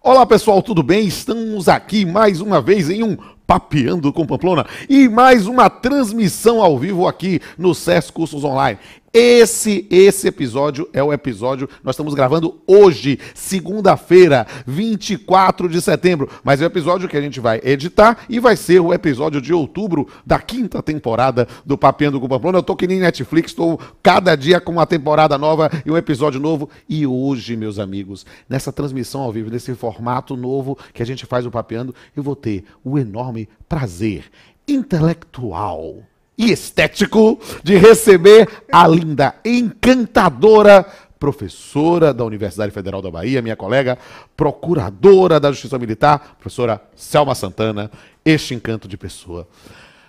Olá pessoal, tudo bem? Estamos aqui mais uma vez em um Papeando com Pamplona e mais uma transmissão ao vivo aqui no SESC Cursos Online. Esse episódio é o episódio, nós estamos gravando hoje, segunda-feira, 24 de setembro, mas é o episódio que a gente vai editar e vai ser o episódio de outubro da 5ª temporada do Papeando com Pamplona. Eu tô que nem Netflix, estou cada dia com uma temporada nova e um episódio novo. E hoje, meus amigos, nessa transmissão ao vivo, nesse formato novo que a gente faz o Papeando, eu vou ter o enorme prazer intelectual e estético de receber a linda, encantadora professora da Universidade Federal da Bahia, minha colega, procuradora da Justiça Militar, professora Selma Santana, este encanto de pessoa.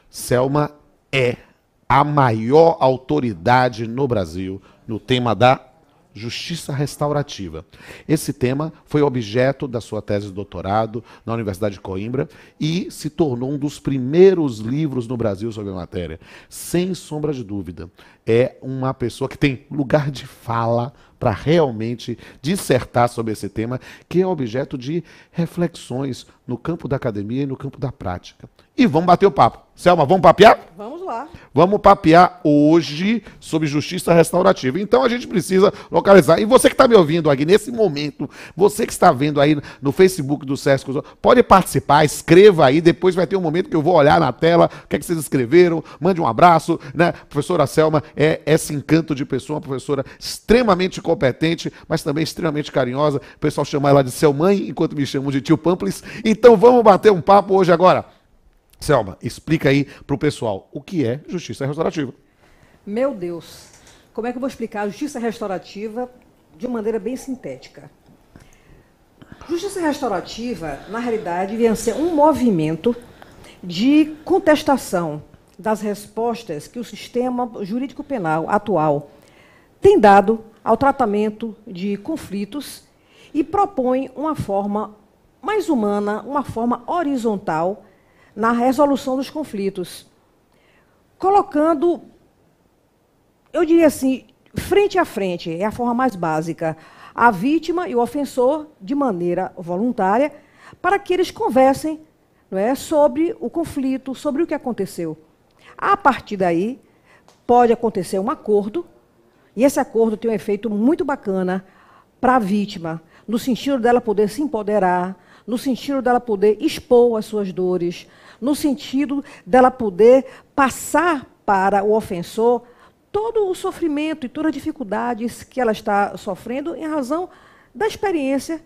Selma é a maior autoridade no Brasil no tema da Justiça Restaurativa. Esse tema foi objeto da sua tese de doutorado na Universidade de Coimbra e se tornou um dos primeiros livros no Brasil sobre a matéria. Sem sombra de dúvida, é uma pessoa que tem lugar de fala para realmente dissertar sobre esse tema, que é objeto de reflexões no campo da academia e no campo da prática. E vamos bater o papo. Selma, vamos papear? Vamos lá. Vamos papear hoje sobre justiça restaurativa. Então a gente precisa localizar. E você que está me ouvindo aqui nesse momento, você que está vendo aí no Facebook do SESC, pode participar, escreva aí, depois vai ter um momento que eu vou olhar na tela o que é que vocês escreveram, mande um abraço, né? Professora Selma é esse encanto de pessoa, uma professora extremamente competente, mas também extremamente carinhosa. O pessoal chama ela de Selmãe, enquanto me chamam de tio Pamplis. Então vamos bater um papo hoje agora. Selma, explica aí para o pessoal o que é justiça restaurativa. Meu Deus, como é que eu vou explicar a justiça restaurativa de uma maneira bem sintética? Justiça restaurativa, na realidade, vem a ser um movimento de contestação das respostas que o sistema jurídico penal atual tem dado ao tratamento de conflitos e propõe uma forma mais humana, uma forma horizontal na resolução dos conflitos, colocando, eu diria assim, frente a frente, é a forma mais básica, a vítima e o ofensor de maneira voluntária, para que eles conversem, não é, sobre o conflito, sobre o que aconteceu. A partir daí, pode acontecer um acordo, e esse acordo tem um efeito muito bacana para a vítima, no sentido dela poder se empoderar, no sentido dela poder expor as suas dores, no sentido dela poder passar para o ofensor todo o sofrimento e todas as dificuldades que ela está sofrendo em razão da experiência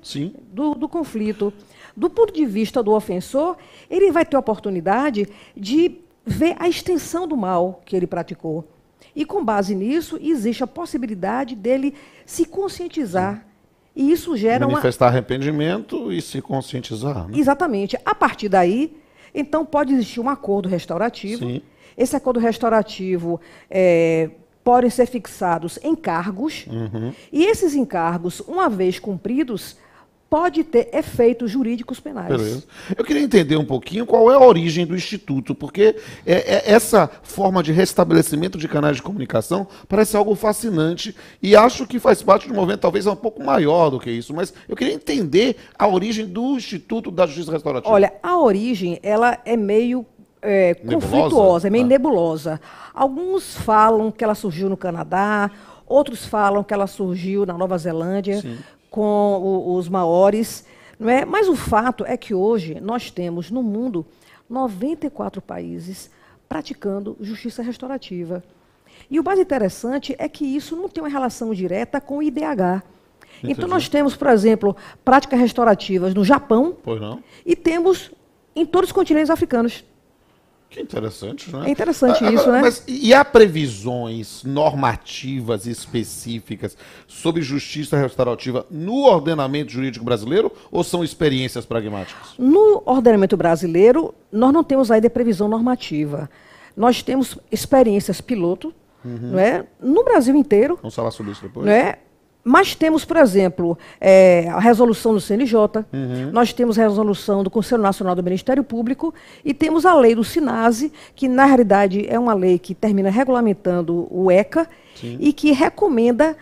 do conflito. Do ponto de vista do ofensor, ele vai ter a oportunidade de ver a extensão do mal que ele praticou. E, com base nisso, existe a possibilidade dele se conscientizar. E isso gera manifestar arrependimento e se conscientizar. Né? Exatamente. A partir daí, então, pode existir um acordo restaurativo. Sim. Esse acordo restaurativo podem ser fixados encargos. E esses encargos, uma vez cumpridos, pode ter efeitos jurídicos penais. Beleza. Eu queria entender um pouquinho qual é a origem do Instituto, porque essa forma de restabelecimento de canais de comunicação parece algo fascinante e acho que faz parte de um movimento talvez um pouco maior do que isso, mas eu queria entender a origem do Instituto da Justiça Restaurativa. Olha, a origem ela é meio conflituosa, é meio nebulosa. Alguns falam que ela surgiu no Canadá, outros falam que ela surgiu na Nova Zelândia, sim, com os maoris, não é? Mas o fato é que hoje nós temos no mundo 94 países praticando justiça restaurativa. E o mais interessante é que isso não tem uma relação direta com o IDH. Entendi. Então nós temos, por exemplo, práticas restaurativas no Japão, pois não, e temos em todos os continentes africanos. Que interessante, né? É interessante isso, né? Mas e há previsões normativas específicas sobre justiça restaurativa no ordenamento jurídico brasileiro ou são experiências pragmáticas? No ordenamento brasileiro, nós não temos ainda previsão normativa. Nós temos experiências piloto, não é? No Brasil inteiro. Vamos falar sobre isso depois. Não é? Mas temos, por exemplo, a resolução do CNJ, nós temos a resolução do Conselho Nacional do Ministério Público e temos a lei do SINASE, que na realidade é uma lei que termina regulamentando o ECA, sim, e que recomenda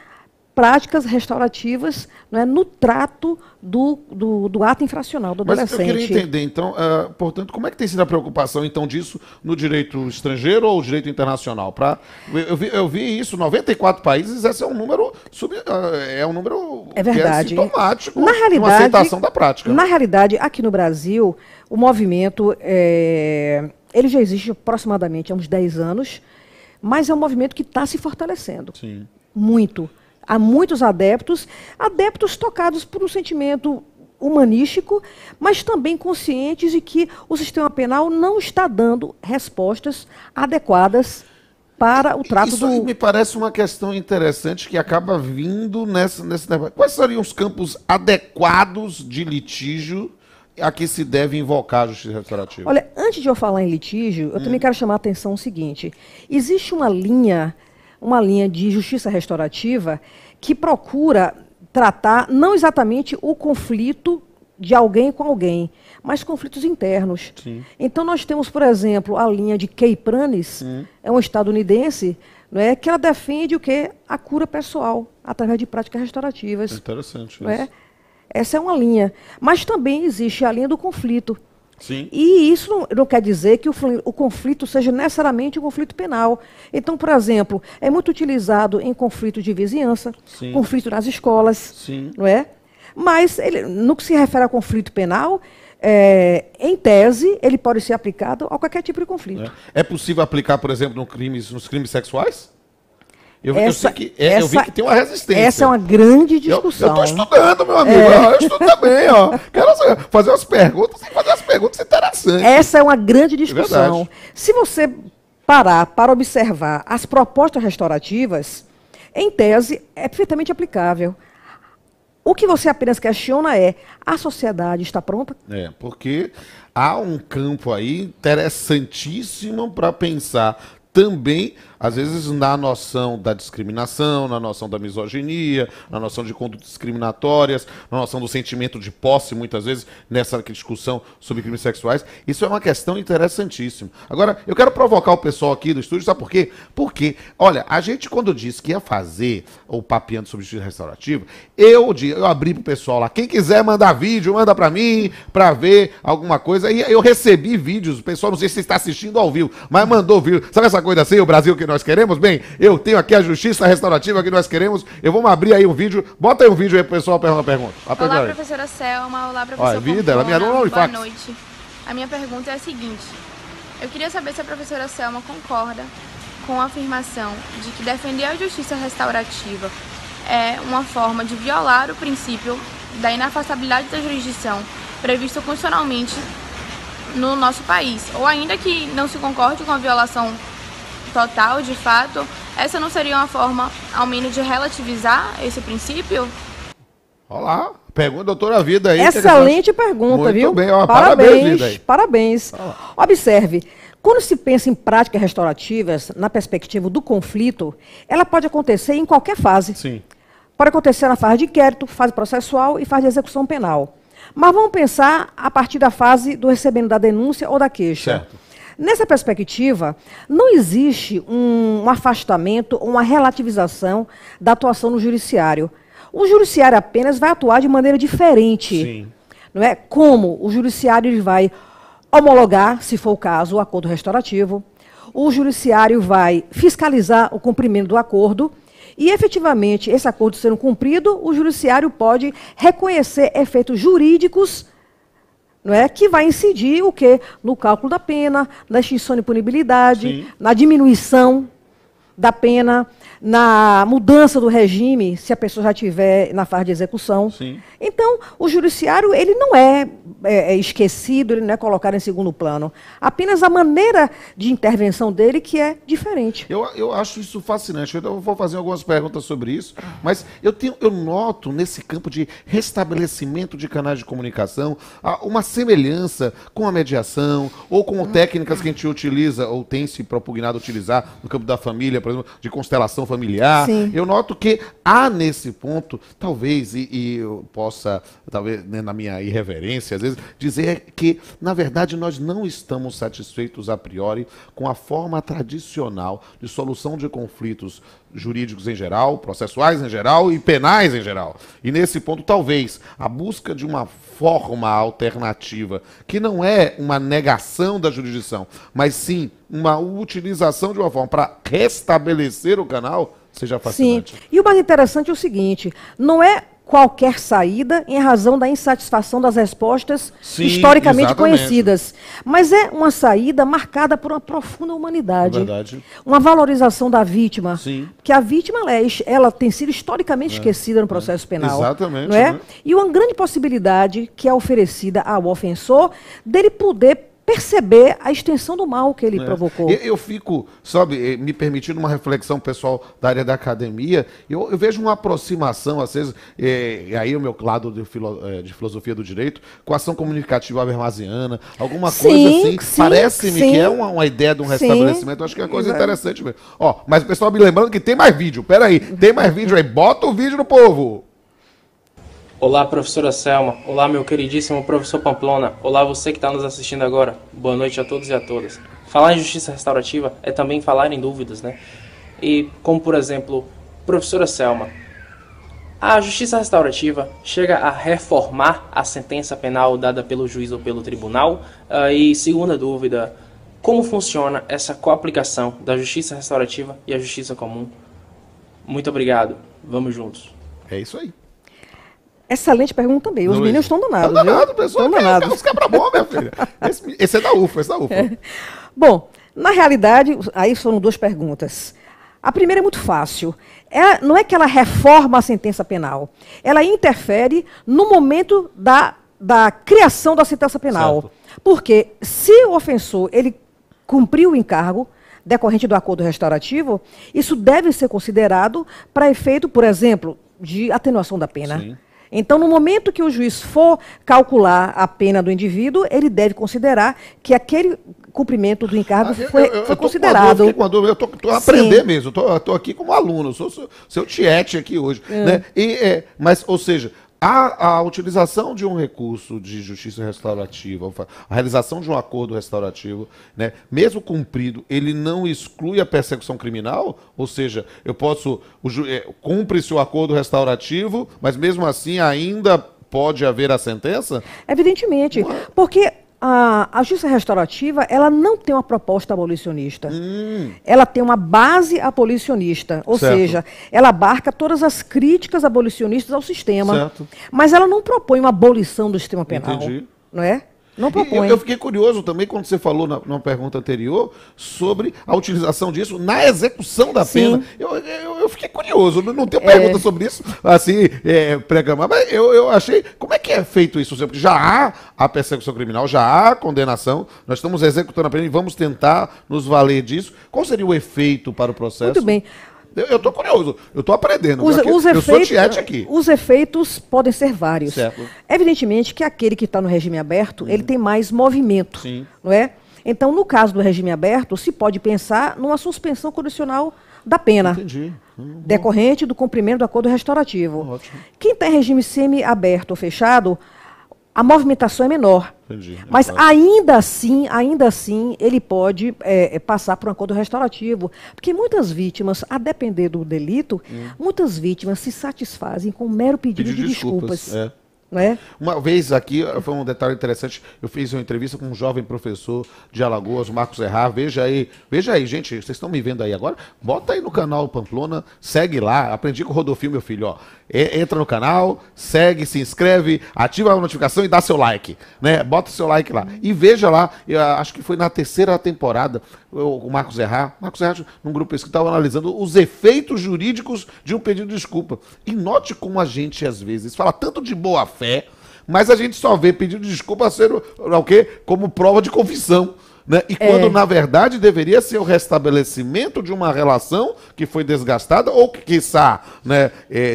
práticas restaurativas, não é, no trato do ato infracional do adolescente. Mas eu queria entender, então, portanto, como é que tem sido a preocupação, então, disso no direito estrangeiro ou direito internacional? Eu vi isso, 94 países, esse é um número, é verdade. Que é sintomático na realidade, de uma aceitação da prática. Na realidade, aqui no Brasil, o movimento, ele já existe aproximadamente há uns 10 anos, mas é um movimento que está se fortalecendo. Sim. Muito. Há muitos adeptos tocados por um sentimento humanístico, mas também conscientes de que o sistema penal não está dando respostas adequadas para o trato Isso me parece uma questão interessante que acaba vindo nesse debate. Quais seriam os campos adequados de litígio a que se deve invocar a justiça restaurativa? Olha, antes de eu falar em litígio, eu também quero chamar a atenção o seguinte. Existe uma linha de justiça restaurativa que procura tratar não exatamente o conflito de alguém com alguém, mas conflitos internos. Sim. Então nós temos, por exemplo, a linha de Kay Pranis, é uma estadunidense, não é, que ela defende o quê? A cura pessoal, através de práticas restaurativas. Interessante Não é? isso. Essa é uma linha. Mas também existe a linha do conflito. Sim. E isso não quer dizer que o conflito seja necessariamente um conflito penal. Então, por exemplo, é muito utilizado em conflitos de vizinhança, Sim. conflito nas escolas, Sim. não é? Mas, no que se refere a conflito penal, em tese, ele pode ser aplicado a qualquer tipo de conflito. É possível aplicar, por exemplo, nos crimes sexuais? Eu vi que tem uma resistência. Essa é uma grande discussão. Eu estou estudando, meu amigo. Eu estudo também, ó. Quero fazer umas perguntas e fazer umas perguntas interessantes. Essa é uma grande discussão. Se você parar para observar as propostas restaurativas, em tese, é perfeitamente aplicável. O que você apenas questiona é: a sociedade está pronta? Porque há um campo aí interessantíssimo para pensar também, às vezes, na noção da discriminação, na noção da misoginia, na noção de condutas discriminatórias, na noção do sentimento de posse, muitas vezes, nessa discussão sobre crimes sexuais. Isso é uma questão interessantíssima. Agora, eu quero provocar o pessoal aqui do estúdio, sabe por quê? Porque, olha, a gente, quando disse que ia fazer o Papeando sobre Justiça Restaurativa, eu abri pro pessoal lá, quem quiser mandar vídeo, manda pra mim, pra ver alguma coisa. E eu recebi vídeos, o pessoal, não sei se você está assistindo ao vivo, mas mandou vídeo. Sabe essa coisa assim, o Brasil que nós queremos? Bem, eu tenho aqui a Justiça Restaurativa que nós queremos. Eu vou abrir aí um vídeo. Bota aí um vídeo aí pro pessoal perguntar uma pergunta. Olá, professora Selma. Olá, professor Boa noite. A minha pergunta é a seguinte. Eu queria saber se a professora Selma concorda com a afirmação de que defender a justiça restaurativa é uma forma de violar o princípio da inafastabilidade da jurisdição previsto constitucionalmente no nosso país. Ou ainda que não se concorde com a violação total, de fato, essa não seria uma forma, ao menos, de relativizar esse princípio? Olá, pergunta, doutora Vida aí. Excelente pergunta, muito viu? Bem, ó, parabéns, Vida aí. Parabéns. Observe, quando se pensa em práticas restaurativas, na perspectiva do conflito, ela pode acontecer em qualquer fase. Sim. Pode acontecer na fase de inquérito, fase processual e fase de execução penal. Mas vamos pensar a partir da fase do recebimento da denúncia ou da queixa. Certo. Nessa perspectiva, não existe um afastamento ou uma relativização da atuação no judiciário. O judiciário apenas vai atuar de maneira diferente. Sim. Não é? Como o judiciário vai homologar, se for o caso, o acordo restaurativo. O judiciário vai fiscalizar o cumprimento do acordo. E, efetivamente, esse acordo sendo cumprido, o judiciário pode reconhecer efeitos jurídicos, não é, que vai incidir o quê? No cálculo da pena, na extinção de punibilidade, Sim. na diminuição da pena, na mudança do regime, se a pessoa já estiver na fase de execução. Sim. Então, o judiciário ele não é esquecido, ele não é colocado em segundo plano. Apenas a maneira de intervenção dele que é diferente. Eu acho isso fascinante. Eu vou fazer algumas perguntas sobre isso, mas eu noto nesse campo de restabelecimento de canais de comunicação uma semelhança com a mediação ou com técnicas que a gente utiliza ou tem se propugnado utilizar no campo da família, por exemplo, de constelação familiar. familiar. Sim. Eu noto que há nesse ponto, talvez, e eu possa, talvez, né, na minha irreverência, às vezes, dizer que, na verdade, nós não estamos satisfeitos a priori com a forma tradicional de solução de conflitos jurídicos em geral, processuais em geral e penais em geral. E nesse ponto, talvez, a busca de uma forma alternativa, que não é uma negação da jurisdição, mas sim uma utilização de uma forma para restabelecer o canal, seja fascinante. Sim. E o mais interessante é o seguinte, não é qualquer saída em razão da insatisfação das respostas historicamente conhecidas, mas é uma saída marcada por uma profunda humanidade, uma valorização da vítima, que a vítima ela tem sido historicamente esquecida no processo penal. Exatamente. Não é? E uma grande possibilidade que é oferecida ao ofensor dele poder perceber a extensão do mal que ele provocou. Eu fico, sabe, me permitindo uma reflexão pessoal da área da academia, eu vejo uma aproximação, às vezes, e aí o meu lado de filosofia do direito, com a ação comunicativa habermasiana, alguma coisa assim, parece-me que é uma ideia de um restabelecimento, eu acho que é uma coisa interessante mesmo. Ó, mas o pessoal me lembrando que tem mais vídeo, peraí, tem mais vídeo aí, bota o vídeo no povo! Olá, professora Selma. Olá, meu queridíssimo professor Pamplona. Olá, você que está nos assistindo agora. Boa noite a todos e a todas. Falar em justiça restaurativa é também falar em dúvidas, né? E como, por exemplo, professora Selma, a justiça restaurativa chega a reformar a sentença penal dada pelo juiz ou pelo tribunal? E segunda dúvida, como funciona essa coaplicação da justiça restaurativa e a justiça comum? Muito obrigado. Vamos juntos. É isso aí. Excelente pergunta também. Os meninos estão danados. Estão danados, pessoal. Estão danados. Os quebra-bom, minha filha. Esse é da UFA, esse é da UFA. Bom, na realidade, aí foram duas perguntas. A primeira é muito fácil. Não é que ela reforma a sentença penal. Ela interfere no momento da criação da sentença penal. Certo. Porque se o ofensor ele cumpriu o encargo decorrente do acordo restaurativo, isso deve ser considerado para efeito, por exemplo, de atenuação da pena. Sim. Então, no momento que o juiz for calcular a pena do indivíduo, ele deve considerar que aquele cumprimento do encargo foi considerado. Eu estou a aprender mesmo, eu estou aqui como aluno, sou seu tiete aqui hoje. Né? Mas, ou seja, a utilização de um recurso de justiça restaurativa, a realização de um acordo restaurativo, né, mesmo cumprido, ele não exclui a persecução criminal? Ou seja, eu posso, cumpre-se o acordo restaurativo, mas mesmo assim ainda pode haver a sentença? Evidentemente, porque a justiça restaurativa, ela não tem uma proposta abolicionista. Ela tem uma base abolicionista, ou seja, ela abarca todas as críticas abolicionistas ao sistema. Certo. Mas ela não propõe uma abolição do sistema penal. Entendi. Não é? Não propõe. Eu fiquei curioso também quando você falou numa pergunta anterior sobre a utilização disso na execução da pena. Eu fiquei curioso, não tenho pergunta sobre isso, assim, pré-gamar, mas eu achei, como é que é feito isso? Porque já há a persecução criminal, já há a condenação, nós estamos executando a pena e vamos tentar nos valer disso. Qual seria o efeito para o processo? Muito bem. Eu estou curioso, eu estou aprendendo. Eu sou tiete aqui. Os efeitos podem ser vários. Certo. Evidentemente que aquele que está no regime aberto, ele tem mais movimento. Sim. Não é? Então, no caso do regime aberto, se pode pensar numa suspensão condicional da pena. Entendi. Decorrente do cumprimento do acordo restaurativo. Ótimo. Quem está em regime semi-aberto ou fechado, a movimentação é menor. Entendi. Mas ainda assim, ele pode passar por um acordo restaurativo. Porque muitas vítimas, a depender do delito, muitas vítimas se satisfazem com um mero pedido de desculpas. Não é? Uma vez aqui, foi um detalhe interessante, eu fiz uma entrevista com um jovem professor de Alagoas, o Marcos Errar. Veja aí, gente, vocês estão me vendo aí agora? Bota aí no canal Pamplona, segue lá, aprendi com o Rodolfo, meu filho, ó. Entra no canal, segue, se inscreve, ativa a notificação e dá seu like, né? Bota seu like lá. E veja lá, eu acho que foi na 3ª temporada, o Marcos Errar, num grupo que estava analisando os efeitos jurídicos de um pedido de desculpa. E note como a gente, às vezes, fala tanto de boa fé, mas a gente só vê pedido de desculpa ser o quê? Como prova de confissão. Né? E quando, na verdade, deveria ser o restabelecimento de uma relação que foi desgastada ou que, quiçá, né,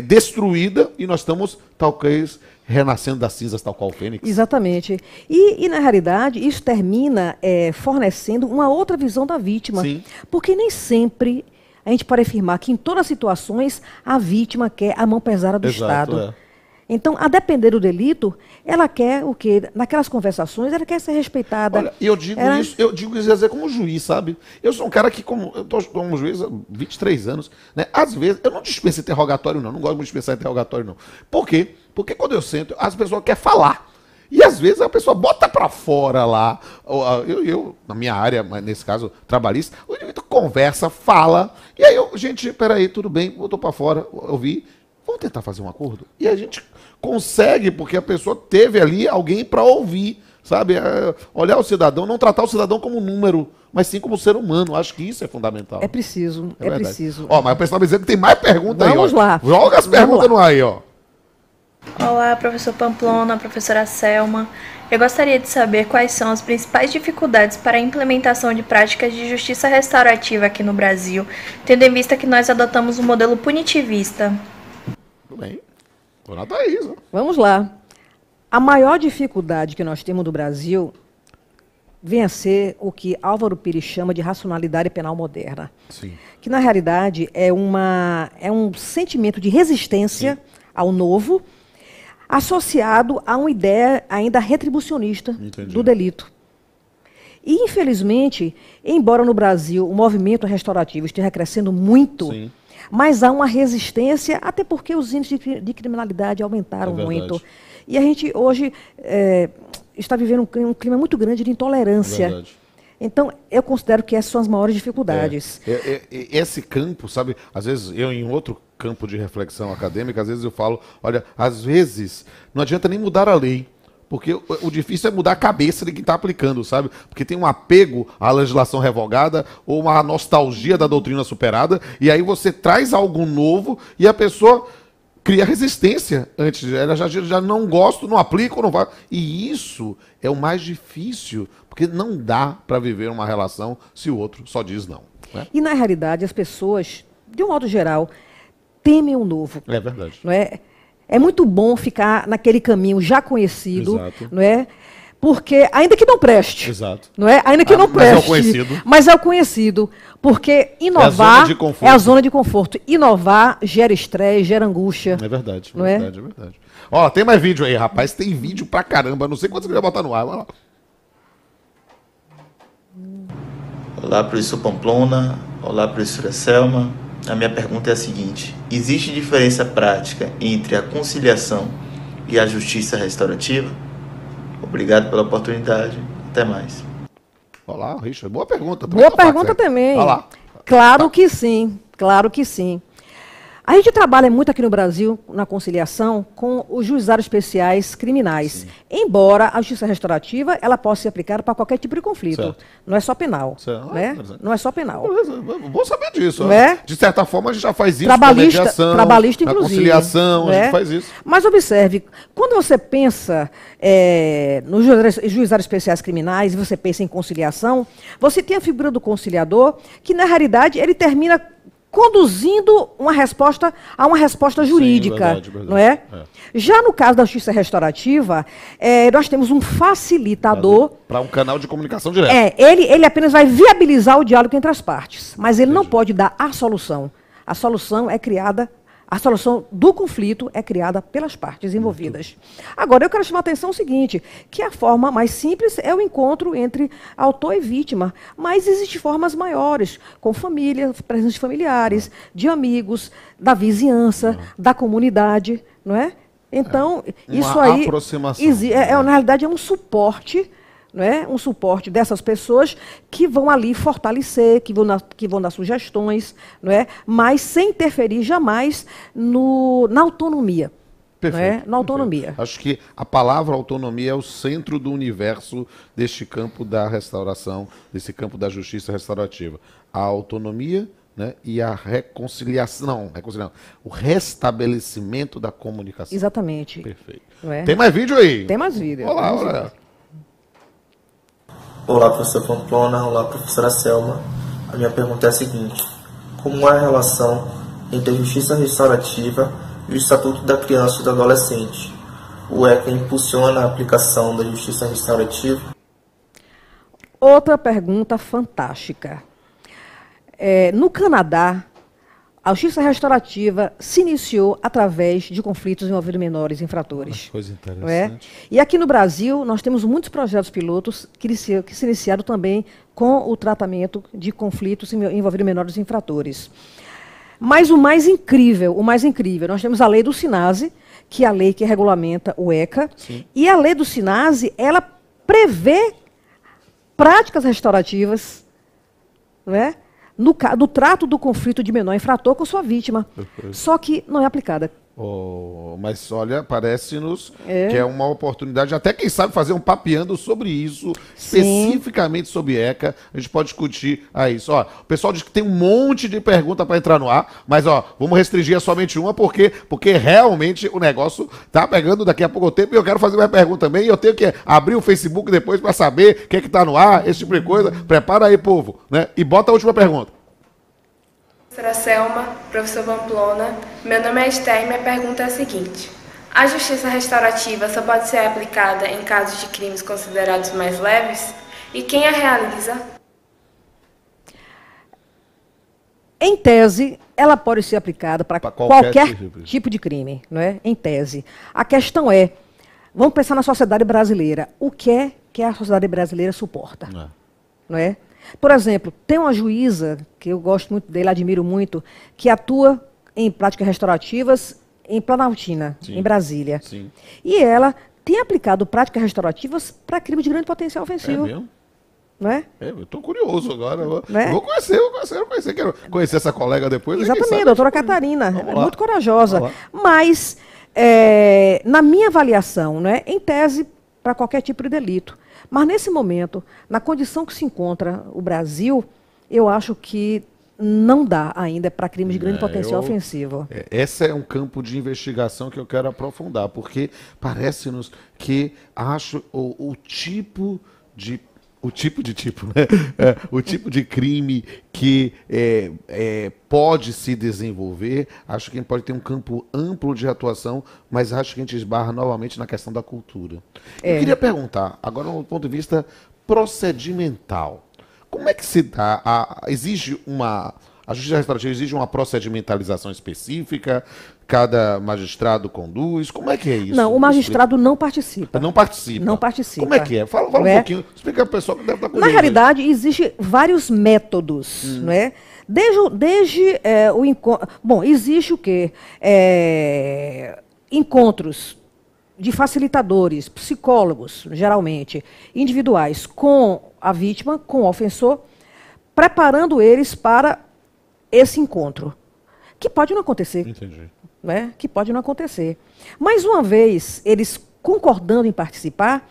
destruída, e nós estamos, talvez, renascendo das cinzas, tal qual o Fênix. Exatamente. E na realidade, isso termina fornecendo uma outra visão da vítima. Sim. Porque nem sempre a gente pode afirmar que em todas as situações a vítima quer a mão pesada do Estado. É. Então, a depender do delito, ela quer o quê? Naquelas conversações, ela quer ser respeitada. Olha, eu digo isso, eu digo isso às vezes como juiz, sabe? Eu sou um cara que, eu estou como juiz há 23 anos, né? Às vezes, eu não dispenso interrogatório, não gosto de dispensar interrogatório, não. Por quê? Porque quando eu sento, as pessoas querem falar. E às vezes a pessoa bota pra fora lá, eu na minha área, mas nesse caso, trabalhista, o indivíduo conversa, fala, e aí gente, peraí, tudo bem, botou pra fora, eu vi, vamos tentar fazer um acordo? E a gente consegue, porque a pessoa teve ali alguém pra ouvir, sabe? Olhar o cidadão, não tratar o cidadão como número, mas sim como ser humano. Acho que isso é fundamental. É preciso, é preciso. Ó, mas o pessoal me dizendo que tem mais perguntas aí, ó. Vamos lá. Joga as perguntas no ar aí, ó. Olá, professor Pamplona, professora Selma. Eu gostaria de saber quais são as principais dificuldades para a implementação de práticas de justiça restaurativa aqui no Brasil, tendo em vista que nós adotamos um modelo punitivista. Tudo bem. Dona Thaís, ó. Vamos lá. A maior dificuldade que nós temos no Brasil vem a ser o que Álvaro Pires chama de racionalidade penal moderna. Sim. Que, na realidade, é um sentimento de resistência ao novo, associado a uma ideia ainda retribucionista do delito. E, infelizmente, embora no Brasil o movimento restaurativo esteja crescendo muito, Sim. mas há uma resistência, até porque os índices de criminalidade aumentaram muito. E a gente hoje está vivendo um clima muito grande de intolerância. Então, eu considero que essas são as maiores dificuldades. Esse campo, sabe, às vezes eu em outro campo de reflexão acadêmica, às vezes eu falo, olha, às vezes não adianta nem mudar a lei, porque o difícil é mudar a cabeça de quem está aplicando, sabe? Porque tem um apego à legislação revogada ou uma nostalgia da doutrina superada, e aí você traz algo novo e a pessoa cria resistência antes. Ela já não gosta, não aplica, não vai. E isso é o mais difícil, porque não dá para viver uma relação se o outro só diz não. Né? E, na realidade, as pessoas, de um modo geral, temem o novo. É verdade. Não é? É muito bom ficar naquele caminho já conhecido, Exato. não é? Porque, ainda que não preste, Exato. não é? Ainda que não preste, mas é o conhecido. Mas é o conhecido, porque inovar é a zona de conforto. Inovar gera estresse, gera angústia. É verdade, não é verdade. Ó, tem mais vídeo aí, rapaz, tem vídeo pra caramba, não sei quantos que eu ia botar no ar, vai lá. Olá, professor Pamplona, olá, professora Selma. A minha pergunta é a seguinte: existe diferença prática entre a conciliação e a justiça restaurativa? Obrigado pela oportunidade. Até mais. Olá, Richard. Boa pergunta. Boa pergunta também. Olá. Claro que sim, claro que sim. A gente trabalha muito aqui no Brasil, na conciliação, com os juizados especiais criminais. Sim. Embora a justiça restaurativa ela possa ser aplicada para qualquer tipo de conflito. Certo. Não é só penal. Né? Não é só penal. Vou saber disso. Né? De certa forma, a gente já faz isso trabalhista, na mediação, trabalhista, na inclusive, conciliação, né? A gente faz isso. Mas observe, quando você pensa nos juizados especiais criminais e você pensa em conciliação, você tem a figura do conciliador, que na realidade ele termina conduzindo uma resposta a uma resposta jurídica. Sim, verdade. Não é? Já no caso da justiça restaurativa, nós temos um facilitador. Para um canal de comunicação direta. Ele apenas vai viabilizar o diálogo entre as partes, mas ele não pode dar a solução. A solução é criada. A solução do conflito é criada pelas partes envolvidas. Agora, eu quero chamar a atenção o seguinte, que a forma mais simples é o encontro entre autor e vítima, mas existem formas maiores, com família, presença de familiares, de amigos, da vizinhança, da comunidade, não é? Então, isso aí, aproximação, na realidade, é um suporte, não é? Um suporte dessas pessoas que vão ali fortalecer, que vão dar sugestões, não é? Mas sem interferir jamais na autonomia. Perfeito, não é? Na autonomia. Perfeito. Acho que a palavra autonomia é o centro do universo deste campo da restauração, desse campo da justiça restaurativa. A autonomia, né, e a reconciliação, o restabelecimento da comunicação. Exatamente. Perfeito. Não é? Tem mais vídeo aí? Tem mais vídeo. Olá. Olá, professor Pamplona, olá, professora Selma. A minha pergunta é a seguinte: como é a relação entre a justiça restaurativa e o Estatuto da Criança e do Adolescente? O ECA impulsiona a aplicação da justiça restaurativa? Outra pergunta fantástica. No Canadá, A justiça restaurativa se iniciou através de conflitos envolvendo menores infratores. Coisa interessante. Não é? E aqui no Brasil, nós temos muitos projetos pilotos que se iniciaram também com o tratamento de conflitos envolvendo menores infratores. Mas o mais incrível, nós temos a lei do SINASE, que é a lei que regulamenta o ECA, Sim. e a lei do SINASE, ela prevê práticas restaurativas, não é? No trato do conflito de menor infrator com sua vítima. Só que não é aplicada. Mas olha, parece-nos que é uma oportunidade, até quem sabe fazer um papeando sobre isso, especificamente sobre ECA, a gente pode discutir isso. Ó, o pessoal diz que tem um monte de pergunta para entrar no ar, mas vamos restringir a somente uma, porque realmente o negócio tá pegando daqui a pouco tempo e eu quero fazer minha pergunta também, e eu tenho que abrir o Facebook depois para saber o que é que tá no ar, esse tipo de coisa. Prepara aí, povo, né? E bota a última pergunta. Professora Selma, professor Pamplona, meu nome é Esther e minha pergunta é a seguinte: a justiça restaurativa só pode ser aplicada em casos de crimes considerados mais leves? E quem a realiza? Em tese, ela pode ser aplicada para qualquer tipo de crime, não é? Em tese. A questão é, vamos pensar na sociedade brasileira. O que é que a sociedade brasileira suporta? Não é? Por exemplo, tem uma juíza, que eu gosto muito dele, admiro muito, que atua em práticas restaurativas em Planaltina, em Brasília. Sim. E ela tem aplicado práticas restaurativas para crimes de grande potencial ofensivo. É mesmo? Não é? Eu estou curioso agora. Vou conhecer. Quero conhecer essa colega depois. Exatamente, a doutora Catarina. É muito corajosa. Mas, na minha avaliação, né, em tese, para qualquer tipo de delito. Mas, nesse momento, na condição que se encontra o Brasil, eu acho que não dá ainda para crimes de grande potencial ofensivo. Esse é um campo de investigação que eu quero aprofundar, porque parece-nos que acho o tipo de crime que pode se desenvolver, acho que a gente pode ter um campo amplo de atuação, mas acho que a gente esbarra novamente na questão da cultura. Eu queria perguntar, agora do ponto de vista procedimental, como é que se dá? A justiça restaurativa exige uma procedimentalização específica? Cada magistrado conduz? Como é que é isso? Não, o magistrado não participa. Não participa? Não participa. Como é que é? Fala um pouquinho, explica para o pessoal que deve estar curioso. Na realidade, existem vários métodos, não é? Desde o encontro... Bom, existe o quê? Encontros de facilitadores, psicólogos, geralmente, individuais, com a vítima, com o ofensor, preparando eles para esse encontro. Que pode não acontecer. Entendi. Né? Que pode não acontecer. Mas, uma vez eles concordando em participar,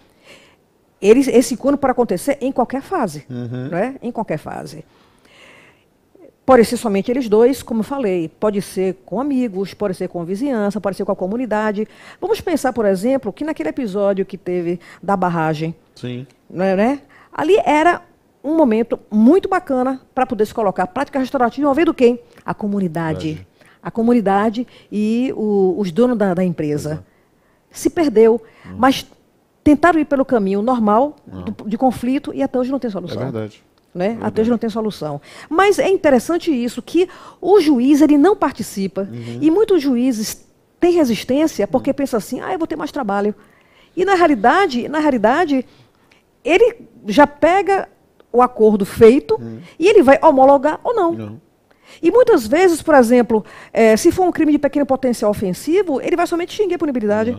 esse encontro pode acontecer em qualquer fase. Né? Em qualquer fase. Pode ser somente eles dois, como eu falei. Pode ser com amigos, pode ser com a vizinhança, pode ser com a comunidade. Vamos pensar, por exemplo, que naquele episódio que teve da barragem, sim, né? Ali era um momento muito bacana para poder se colocar prática restaurativa envolvendo quem? A comunidade. A comunidade e os donos da empresa. Se perdeu, mas tentaram ir pelo caminho normal de conflito e até hoje não tem solução. É verdade. Né? Até hoje não tem solução. Mas é interessante isso, que o juiz ele não participa. E muitos juízes têm resistência porque pensam assim, eu vou ter mais trabalho. E na realidade, ele já pega o acordo feito e ele vai homologar ou não. E muitas vezes, por exemplo, se for um crime de pequeno potencial ofensivo, ele vai somente extinguir a punibilidade.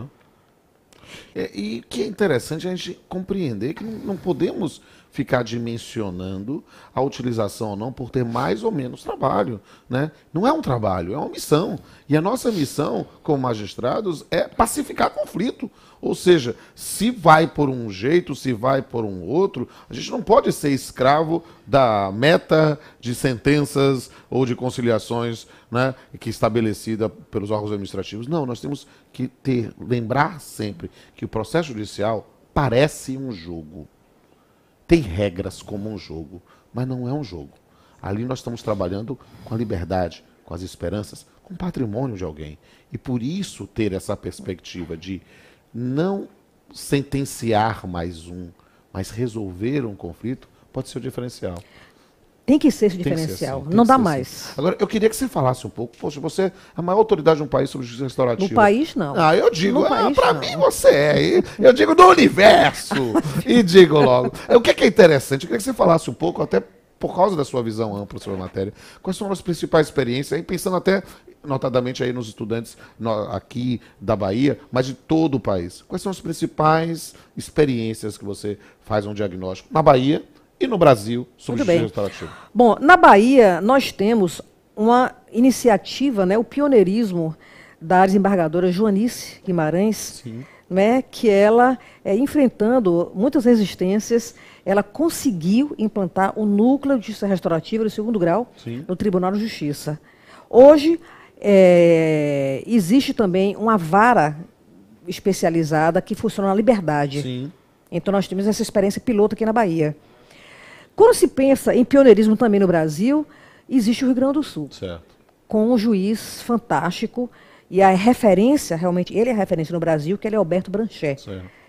E que é interessante a gente compreender que não podemos ficar dimensionando a utilização ou não por ter mais ou menos trabalho, né? Não é um trabalho, é uma missão. E a nossa missão, como magistrados, é pacificar conflito. Ou seja, se vai por um jeito, se vai por um outro, a gente não pode ser escravo da meta de sentenças ou de conciliações, né, que é estabelecida pelos órgãos administrativos. Não, nós temos que lembrar sempre que o processo judicial parece um jogo. Tem regras como um jogo, mas não é um jogo. Ali nós estamos trabalhando com a liberdade, com as esperanças, com o patrimônio de alguém. E por isso ter essa perspectiva de não sentenciar mais um, mas resolver um conflito, pode ser o diferencial. Tem que ser esse Tem que ser diferencial. assim, tem Não que dá ser mais. assim. Agora, eu queria que você falasse um pouco. Poxa, você é a maior autoridade de um país sobre justiça restaurativa. No país, não. Ah, eu digo, No país, pra não. mim você é. Eu digo do universo. E digo logo. O que é interessante? Eu queria que você falasse um pouco, até por causa da sua visão ampla sobre a matéria, quais são as principais experiências, aí pensando até, notadamente, aí nos estudantes aqui da Bahia, mas de todo o país. Quais são as principais experiências que você faz um diagnóstico na Bahia e no Brasil sobre Muito bem. justiça restaurativa? Bom, na Bahia, nós temos uma iniciativa, né, o pioneirismo da desembargadora Joanice Guimarães, né, que ela, enfrentando muitas resistências, ela conseguiu implantar o núcleo de justiça restaurativa de segundo grau no Tribunal de Justiça. Hoje, existe também uma vara especializada que funciona na Liberdade. Sim. Então, nós temos essa experiência piloto aqui na Bahia. Quando se pensa em pioneirismo também no Brasil, existe o Rio Grande do Sul, Certo. com um juiz fantástico, e a referência, realmente, ele é a referência no Brasil, que ele é Alberto Branchet. Certo.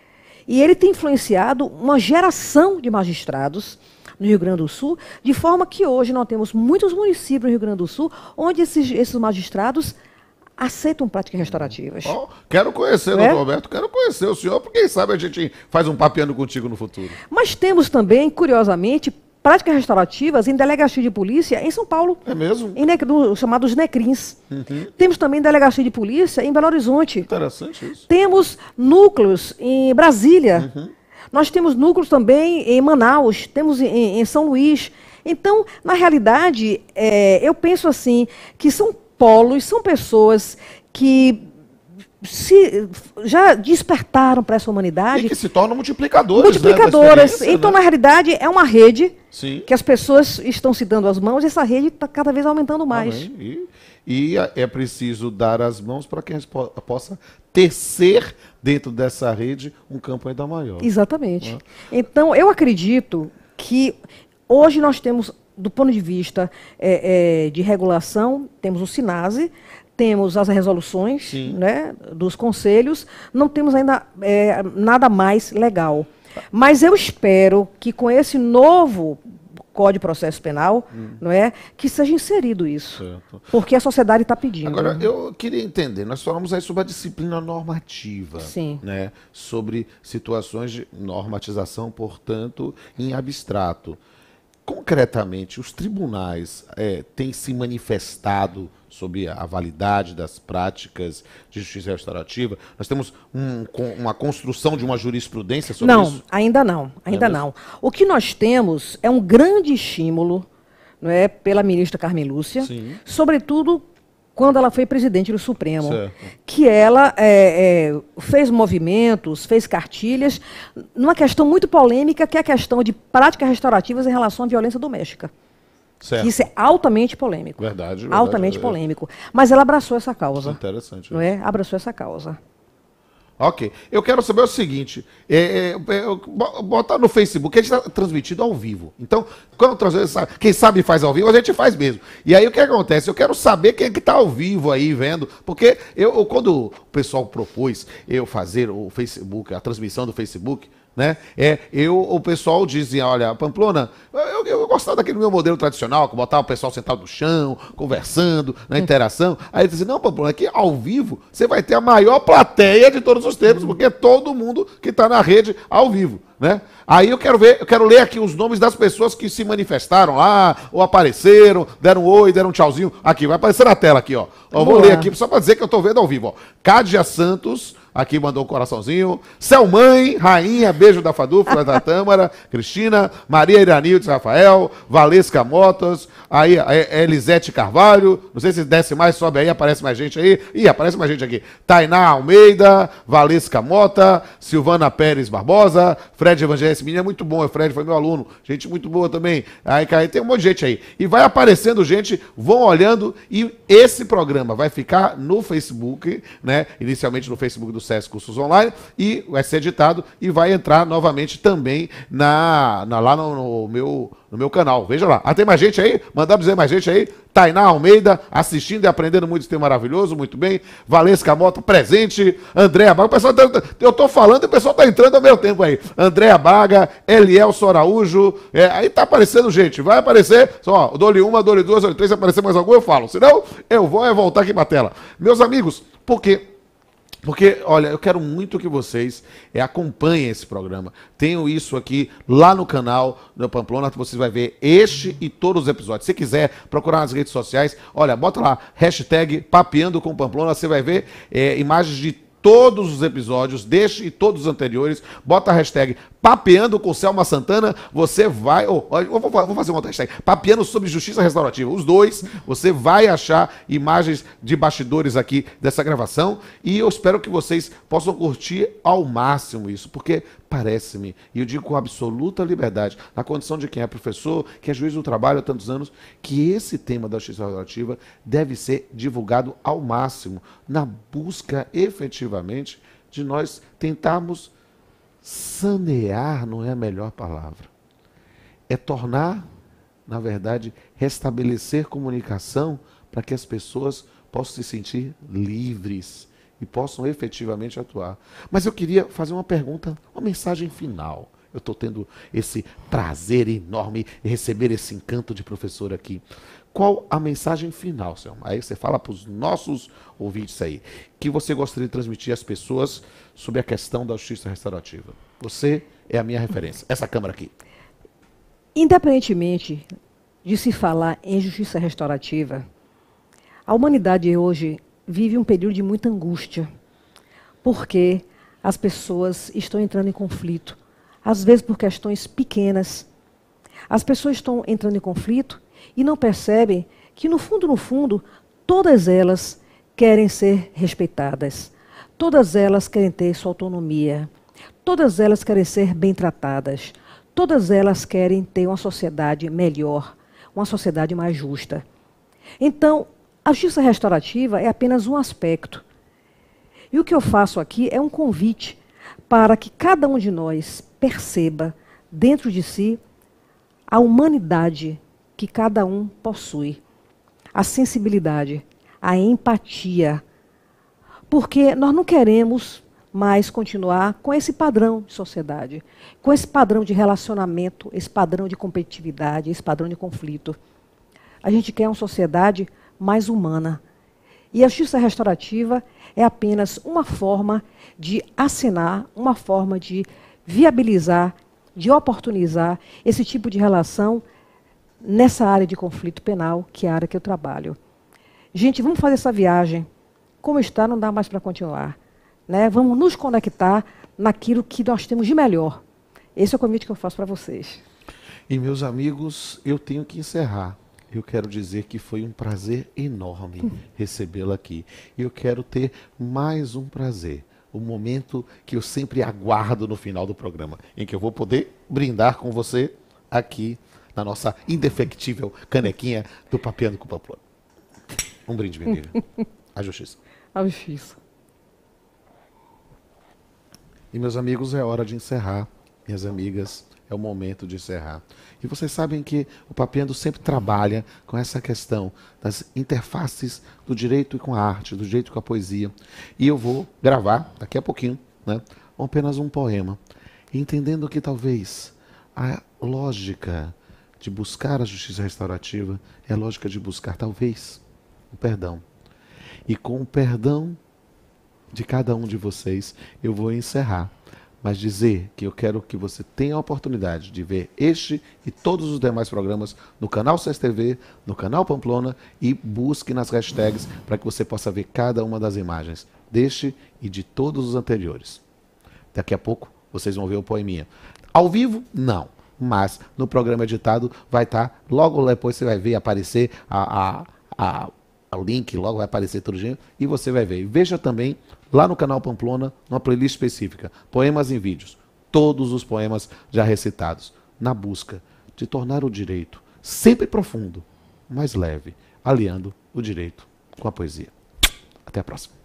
E ele tem influenciado uma geração de magistrados no Rio Grande do Sul, de forma que hoje nós temos muitos municípios no Rio Grande do Sul, onde esses magistrados aceitam práticas restaurativas. Oh, quero conhecer, doutor Alberto, quero conhecer o senhor, porque quem sabe a gente faz um papeando contigo no futuro. Mas temos também, curiosamente, práticas restaurativas em delegacia de polícia em São Paulo. É mesmo? Chamados NECRINs. Temos também delegacia de polícia em Belo Horizonte. Interessante isso. Temos núcleos em Brasília. Nós temos núcleos também em Manaus, temos em São Luís. Então, na realidade, eu penso assim, que são polos, são pessoas que já despertaram para essa humanidade. E que se tornam multiplicadores. Multiplicadoras. Né, então, né? na realidade, é uma rede Sim. que as pessoas estão se dando as mãos e essa rede está cada vez aumentando mais. Amém. E é preciso dar as mãos para que a gente possa tecer dentro dessa rede um campo ainda maior. Exatamente. Então, eu acredito que hoje nós temos, do ponto de vista de regulação, temos o SINASE, temos as resoluções, né, dos conselhos, não temos ainda nada mais legal. Mas eu espero que com esse novo Código de Processo Penal, não é, que seja inserido isso. Certo. Porque a sociedade está pedindo. Agora, eu queria entender, nós falamos aí sobre a disciplina normativa, Sim. né, sobre situações de normatização, portanto, em abstrato. Concretamente, os tribunais têm se manifestado sobre a validade das práticas de justiça restaurativa? Nós temos uma construção de uma jurisprudência sobre isso? Não, ainda não, ainda não. O que nós temos é um grande estímulo, não é, pela ministra Carmen Lúcia, sobretudo quando ela foi presidente do Supremo, que ela fez movimentos, fez cartilhas, numa questão muito polêmica, que é a questão de práticas restaurativas em relação à violência doméstica. Certo. Isso é altamente polêmico. Verdade. Altamente polêmico. Mas ela abraçou essa causa. Interessante. Não é? Abraçou essa causa. Ok. Eu quero saber o seguinte, botar no Facebook, a gente está transmitido ao vivo. Então, quem sabe faz ao vivo, a gente faz mesmo. E aí o que acontece? Eu quero saber quem é que está ao vivo aí vendo, porque quando o pessoal propôs eu fazer o Facebook, a transmissão do Facebook, né? O pessoal dizia, olha, Pamplona, eu gostava daquele meu modelo tradicional, que botava o pessoal sentado no chão, conversando, na interação. Aí ele disse, não, Pamplona, aqui ao vivo você vai ter a maior plateia de todos os tempos, porque é todo mundo que está na rede ao vivo, né? Aí eu quero ler aqui os nomes das pessoas que se manifestaram lá, ou apareceram, deram um oi, deram um tchauzinho. Aqui, vai aparecer na tela aqui, ó. Eu vou ler aqui só para dizer que eu estou vendo ao vivo, ó. Cádia Santos, aqui mandou um coraçãozinho. Selmãe, rainha, beijo da Fadufla, da Tâmara. Cristina, Maria Iranildes Rafael, Valesca Motas, aí Elisete Carvalho. Não sei se desce mais, sobe aí, aparece mais gente aí. Ih, aparece mais gente aqui. Tainá Almeida, Valesca Mota, Silvana Pérez Barbosa, Fred Evangelho. Esse menino é muito bom, o Fred foi meu aluno. Gente muito boa também. Aí tem um monte de gente aí. E vai aparecendo gente, vão olhando, e esse programa vai ficar no Facebook, né? Inicialmente no Facebook do SESC Cursos Online e vai ser editado e vai entrar novamente também lá no meu canal. Veja lá. Ah, tem mais gente aí? Mandar dizer mais gente aí. Tainá Almeida, assistindo e aprendendo muito, esse tema maravilhoso, muito bem. Valesca Mota, presente. Andréa Baga, o pessoal eu tô falando e o pessoal tá entrando ao meu tempo aí. Andréa Baga, Elielson Araújo, aí tá aparecendo gente, vai aparecer, só, dou-lhe uma, dou-lhe duas, dou-lhe três, se aparecer mais algum eu falo, senão eu vou voltar aqui pra tela. Meus amigos, porque, olha, eu quero muito que vocês acompanhem esse programa. Tenho isso aqui lá no canal do Pamplona, que vocês vão ver este e todos os episódios. Se quiser procurar nas redes sociais, olha, bota lá, hashtag Papeando com Pamplona, você vai ver imagens de todos os episódios, deste e todos os anteriores. Bota a hashtag Papeando com Selma Santana, você vai... vou fazer uma outra hashtag. Papeando sobre Justiça Restaurativa. Os dois, você vai achar imagens de bastidores aqui dessa gravação e eu espero que vocês possam curtir ao máximo isso, porque parece-me, e eu digo com absoluta liberdade, na condição de quem é professor, que é juiz do trabalho há tantos anos, que esse tema da justiça restaurativa deve ser divulgado ao máximo, na busca efetivamente de nós tentarmos sanear, não é a melhor palavra, é tornar, na verdade, restabelecer comunicação para que as pessoas possam se sentir livres e possam efetivamente atuar. Mas eu queria fazer uma pergunta, uma mensagem final. Eu estou tendo esse prazer enorme de receber esse encanto de professor aqui. Qual a mensagem final, Selma? Aí você fala para os nossos ouvintes aí, que você gostaria de transmitir às pessoas sobre a questão da justiça restaurativa. Você é a minha referência, essa câmera aqui. Independentemente de se falar em justiça restaurativa, a humanidade hoje vive um período de muita angústia, porque as pessoas estão entrando em conflito, às vezes por questões pequenas. As pessoas estão entrando em conflito e não percebem que, no fundo, todas elas querem ser respeitadas, todas elas querem ter sua autonomia, todas elas querem ser bem tratadas, todas elas querem ter uma sociedade melhor, uma sociedade mais justa. Então, a justiça restaurativa é apenas um aspecto. E o que eu faço aqui é um convite para que cada um de nós perceba dentro de si a humanidade que cada um possui, a sensibilidade, a empatia. Porque nós não queremos mais continuar com esse padrão de sociedade, com esse padrão de relacionamento, esse padrão de competitividade, esse padrão de conflito. A gente quer uma sociedade mais humana. E a justiça restaurativa é apenas uma forma de acenar, uma forma de viabilizar, de oportunizar esse tipo de relação nessa área de conflito penal, que é a área que eu trabalho. Gente, vamos fazer essa viagem. Como está, não dá mais para continuar. Né? Vamos nos conectar naquilo que nós temos de melhor. Esse é o convite que eu faço para vocês. E, meus amigos, eu tenho que encerrar. Eu quero dizer que foi um prazer enorme recebê-la aqui. E eu quero ter mais um prazer. O momento que eu sempre aguardo no final do programa, em que eu vou poder brindar com você aqui na nossa indefectível canequinha do Papeando com Pamplona. Um brinde, minha amiga. A justiça. A justiça. E, meus amigos, é hora de encerrar. Minhas amigas, é o momento de encerrar. E vocês sabem que o Papeando sempre trabalha com essa questão das interfaces do direito com a arte, do direito com a poesia. E eu vou gravar, daqui a pouquinho, né, apenas um poema, entendendo que talvez a lógica de buscar a justiça restaurativa é a lógica de buscar, talvez, o perdão. E com o perdão de cada um de vocês, eu vou encerrar. Mas dizer que eu quero que você tenha a oportunidade de ver este e todos os demais programas no canal CESTV, no canal Pamplona, e busque nas hashtags para que você possa ver cada uma das imagens deste e de todos os anteriores. Daqui a pouco vocês vão ver o poeminha. Ao vivo, não. Mas no programa editado vai estar, logo depois você vai ver aparecer o link, logo vai aparecer tudo e você vai ver. E veja também lá no canal Pamplona, numa playlist específica, poemas em vídeos, todos os poemas já recitados, na busca de tornar o direito sempre profundo, mais leve, aliando o direito com a poesia. Até a próxima.